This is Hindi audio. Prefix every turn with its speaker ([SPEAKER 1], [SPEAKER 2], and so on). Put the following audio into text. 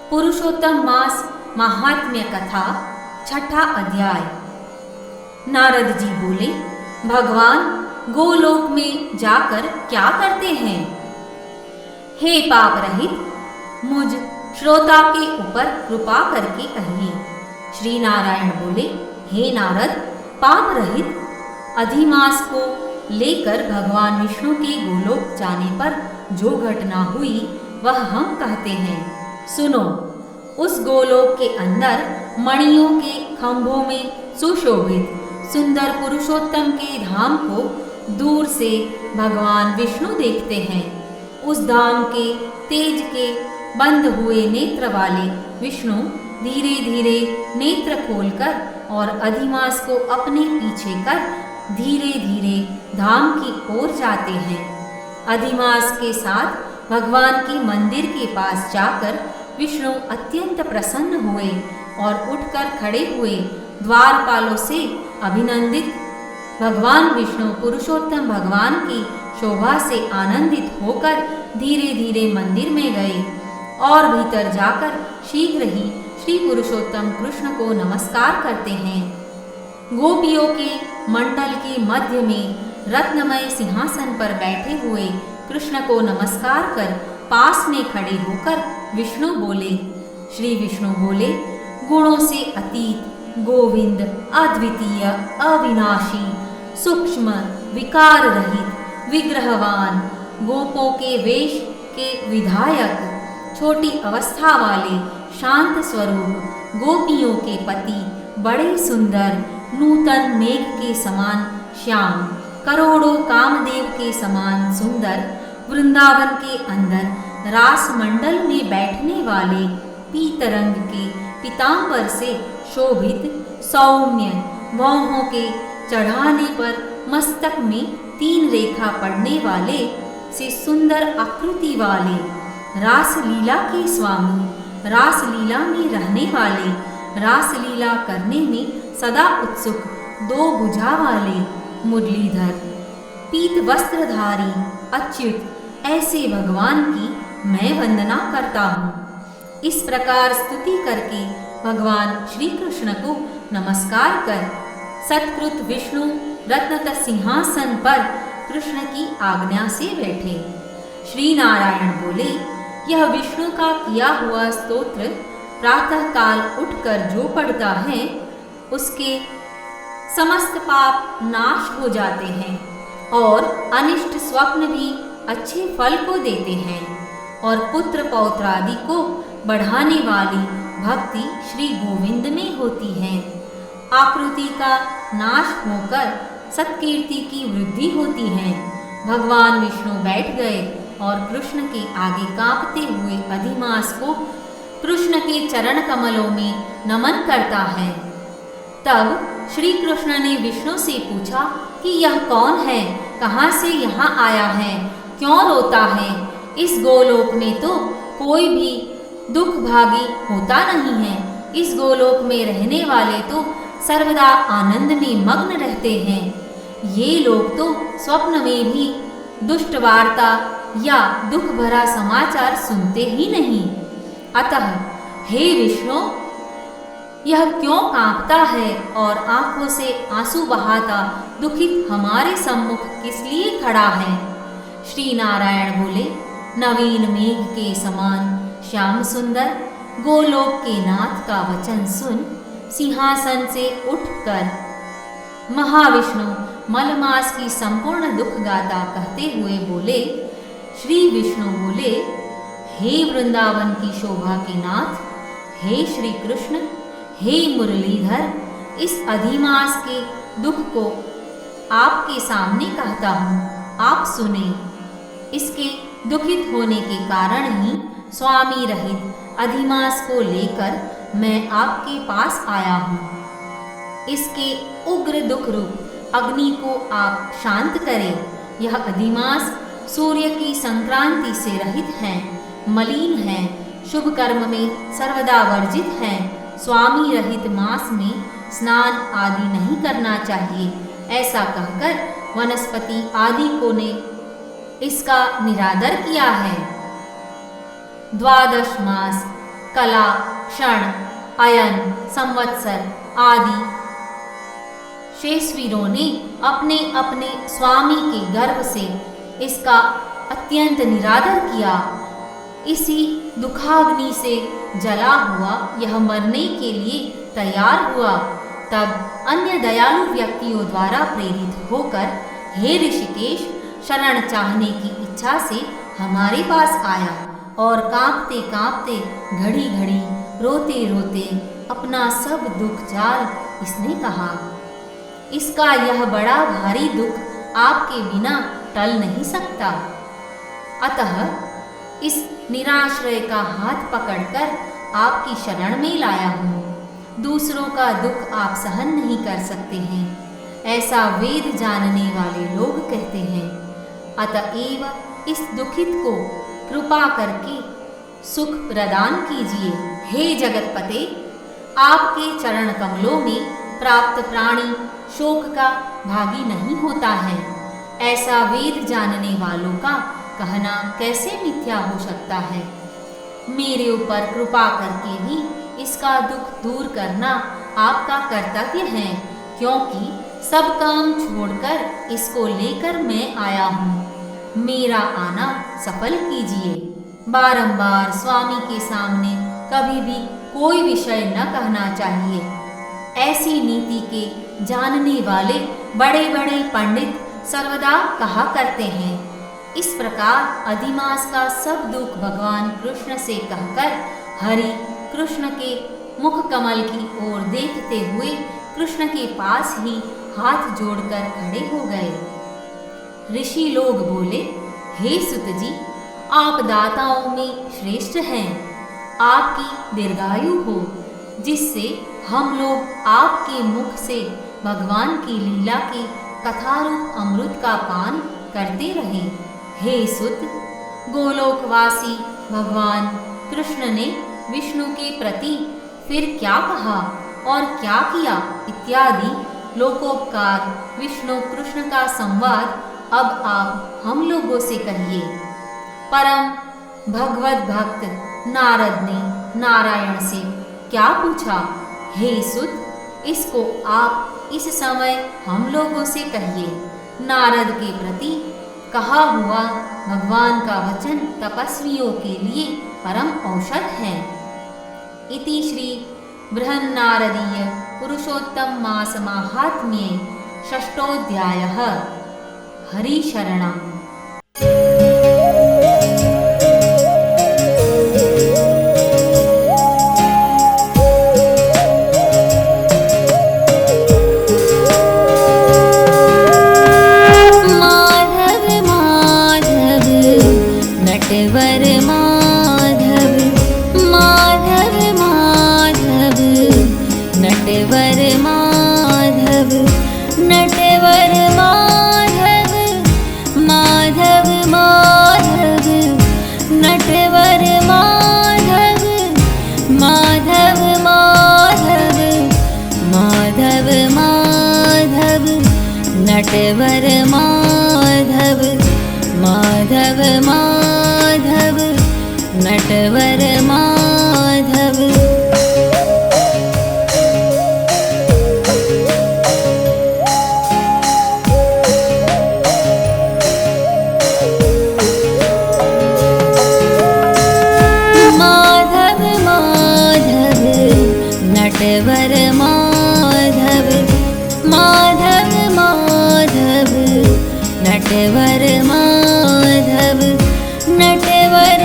[SPEAKER 1] पुरुषोत्तम मास महात्म्य कथा छठा अध्याय। नारद जी बोले, भगवान गोलोक में जाकर क्या करते हैं? हे पाप रहित मुझ श्रोता के ऊपर कृपा करके कहिए। श्री नारायण बोले, हे नारद, पाप रहित अधिमास को लेकर भगवान विष्णु के गोलोक जाने पर जो घटना हुई वह हम कहते हैं। सुनो। उस गोलोक के अंदर मणियों के खंभों में सुशोभित सुंदर पुरुषोत्तम के धाम को दूर से भगवान विष्णु देखते हैं। उस धाम के तेज के बंद हुए नेत्र वाले विष्णु धीरे धीरे नेत्र खोलकर और अधिमास को अपने पीछे कर धीरे धीरे धाम की ओर जाते हैं। अधिमास के साथ भगवान के मंदिर के पास जाकर विष्णु अत्यंत प्रसन्न हुए और उठकर खड़े हुए द्वारपालों से अभिनंदित भगवान विष्णु पुरुषोत्तम भगवान की शोभा से आनंदित होकर धीरे धीरे मंदिर में गए और भीतर जाकर शीघ्र ही श्री पुरुषोत्तम कृष्ण को नमस्कार करते हैं। गोपियों के मंडल के मध्य में रत्नमय सिंहासन पर बैठे हुए कृष्ण को नमस्कार कर पास में खड़े होकर विष्णु बोले, श्री विष्णु बोले, गुणों से अतीत गोविंद अद्वितीय अविनाशी सूक्ष्म विकार रहित विग्रहवान गोपों के वेश के विधायक छोटी अवस्था वाले शांत स्वरूप गोपियों के पति बड़े सुंदर नूतन मेघ के समान श्याम करोड़ों कामदेव के समान सुंदर वृंदावन के अंदर रास मंडल में बैठने वाले पीत रंग के पीतांबर से शोभित सौम्य भौहों के चढ़ाने पर मस्तक में 3 रेखा पड़ने वाले से सुंदर आकृति वाले रासलीला के स्वामी रासलीला में रहने वाले रासलीला करने में सदा उत्सुक 2 भुजा वाले मुरलीधर पीत वस्त्रधारी अच्युत ऐसे भगवान की मैं वंदना करता हूँ। इस प्रकार स्तुति करके भगवान श्री कृष्ण को नमस्कार कर सत्कृत विष्णु रत्नत सिंहासन पर कृष्ण की आज्ञा से बैठे। श्री नारायण बोले, यह विष्णु का किया हुआ स्तोत्र प्रातः काल उठकर जो पढ़ता है उसके समस्त पाप नाश हो जाते हैं और अनिष्ट स्वप्न भी अच्छे फल को देते हैं और पुत्र पौत्र आदि को बढ़ाने वाली भक्ति श्री गोविंद में होती है। आकृति का नाश होकर सत्कीर्ति की वृद्धि होती है। भगवान विष्णु बैठ गए और कृष्ण के आगे कांपते हुए अधिमास को कृष्ण के चरण कमलों में नमन करता है। तब श्री कृष्ण ने विष्णु से पूछा कि यह कौन है, कहाँ से यहाँ आया है, क्यों रोता है? इस गोलोक में तो कोई भी दुख भागी होता नहीं है। इस गोलोक में रहने वाले तो सर्वदा आनंद में मग्न रहते हैं। ये लोग तो स्वप्न में भी दुष्ट वार्ता या दुख भरा समाचार सुनते ही नहीं। अतः हे विष्णु, यह क्यों कांपता है और आंखों से आंसू बहाता दुखित हमारे सम्मुख किस लिए खड़ा है? श्री नारायण बोले, नवीन मेघ के समान श्याम सुंदर गोलोक के नाथ का वचन सुन सिंहासन से उठकर महाविष्णु मलमास की संपूर्ण दुख गाथा कहते हुए बोले। श्री विष्णु बोले, हे वृंदावन की शोभा के नाथ, हे श्री कृष्ण, हे मुरलीधर, इस अधिमास के दुख को आपके सामने कहता हूँ, आप सुने। इसके दुखित होने के कारण ही स्वामी रहित अधिमास को लेकर मैं आपके पास आया हूँ। इसके उग्र दुख रूप अग्नि को आप शांत करें। यह अधिमास सूर्य की संक्रांति से रहित है, मलिन है, शुभ कर्म में सर्वदा वर्जित है। स्वामी रहित मास में स्नान आदि नहीं करना चाहिए। ऐसा कहकर वनस्पति आदि को ने इसका निरादर किया है। द्वादश मास कला, क्षण, अयन, संवत्सर आदि शेषवीरों ने अपने अपने स्वामी के गर्भ से इसका अत्यंत निरादर किया। इसी दुखाग्नि से जला हुआ यह मरने के लिए तैयार हुआ। तब अन्य दयालु व्यक्तियों द्वारा प्रेरित होकर हे ऋषिकेश, शरण चाहने की इच्छा से हमारे पास आया और कांपते कांपते, घड़ी घड़ी, रोते रोते अपना सब दुख जाल इसने कहा। इसका यह बड़ा भारी दुख आपके बिना टल नहीं सकता। अतः इस निराश्रय का हाथ पकड़कर आपकी शरण में लाया हूँ। दूसरों का दुख आप सहन नहीं कर सकते हैं, ऐसा वेद जानने वाले लोग कहते हैं। अतएव इस दुखित को कृपा करके सुख प्रदान कीजिए। हे जगतपते, आपके चरण कमलों में प्राप्त प्राणी शोक का भागी नहीं होता है। ऐसा वेद जानने वालों का कहना कैसे मिथ्या हो सकता है। मेरे ऊपर कृपा करके भी इसका दुख दूर करना आपका कर्तव्य है, क्योंकि सब काम छोड़कर इसको लेकर मैं आया हूँ। मेरा आना सफल कीजिए। बारंबार स्वामी के सामने कभी भी कोई विषय न कहना चाहिए। ऐसी नीति के जानने वाले बड़े बड़े पंडित सर्वदा कहा करते हैं। इस प्रकार अधिमास का सब दुख भगवान कृष्ण से कहकर हरि कृष्ण के मुख कमल की ओर देखते हुए कृष्ण के पास ही हाथ जोड़कर खड़े हो गए। ऋषि लोग बोले, हे सुत जी, आप दाताओं में श्रेष्ठ हैं। आपकी दीर्घायु हो, जिससे हम लोग आपके मुख से भगवान की लीला के कथारूप अमृत का पान करते रहे। हे सुत, गोलोकवासी भगवान कृष्ण ने विष्णु के प्रति फिर क्या कहा और क्या किया इत्यादि लोकोपकार विष्णु कृष्ण का संवाद अब आप हम लोगों से कहिए। परम भगवत भक्त नारद ने नारायण से क्या पूछा? हे सुत, इसको आप इस समय हम लोगों से कहिए। नारद के प्रति कहा हुआ भगवान का वचन तपस्वियों के लिए परम औषध है। इति श्री बृहन्नारदीय पुरुषोत्तम मास माहात्म्ये षष्ठोऽध्यायः। हरिशरणम्।
[SPEAKER 2] नटवर माधव माधव माधव नटवर माधव। माधव माधव नटवर माधव माधव माधव नटवर माधव नटवर